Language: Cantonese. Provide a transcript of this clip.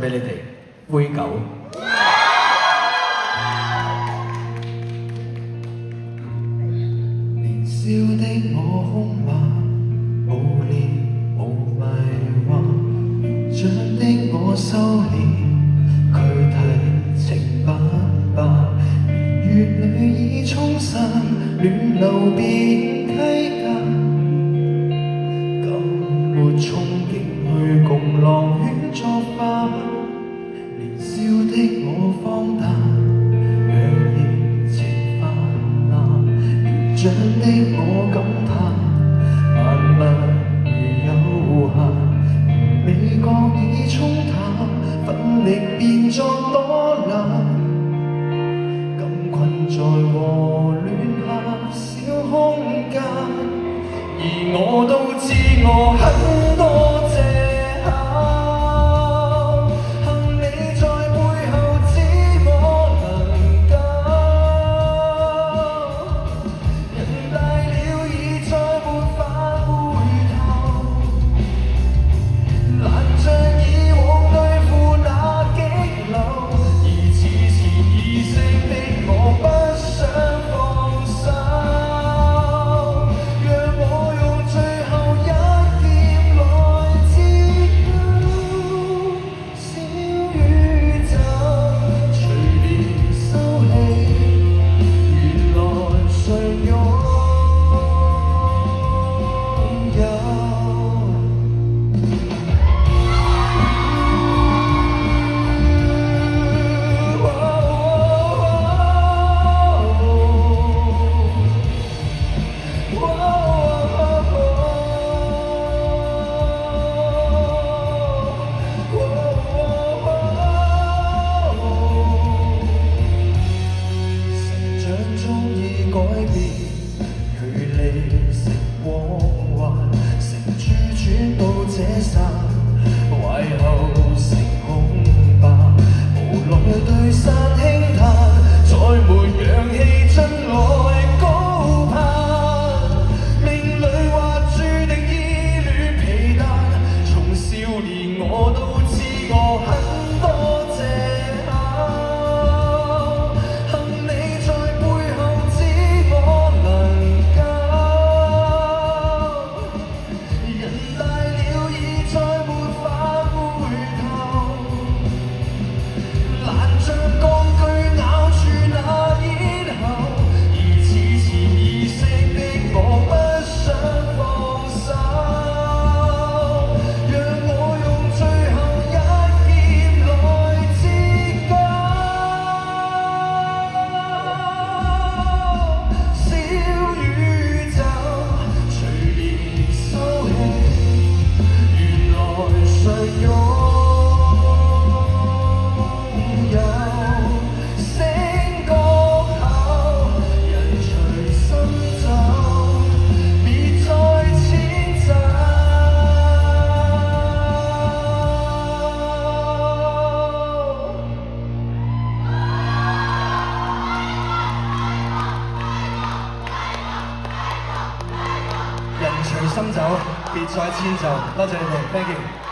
俾你哋灰狗。年少的我兇猛，無念無迷惑，年長的我收斂，佢提情不白，年月裏已沖散，亂流變溪澗，更沒衝擊去共狼犬作伴。年少的我荒誕，讓熱情泛濫，年長的我感嘆，萬物如有限，美國已沖淡，奮力變作多難，感困在和戀狹小空間，而我都知我很多藉口，恨你在背後指我能夠，人大了已再沒法回頭，難像以往對付那激流，而此前意識的我不想放手，讓我用最後一劍來截斷小宇宙，隨年收起，原來常擁有。成長中已改變，距離成光環，成珠轉到這剎，懷後成空白，無奈對山輕嘆，再沒氧氣進來高攀，命裏或注定依戀皮蛋，從少年我都知我很多藉口，恨你在背後指我能夠，人大了已再沒法回頭，難像鋼鋸咬住那咽喉，而此前意識的我不想放手，讓我用最後一劍來截割小宇宙，隨年收起，原來常擁有。醒覺後，人隨心走，別再遷就。人隨心走，別再遷就。多謝你哋 ，thank you。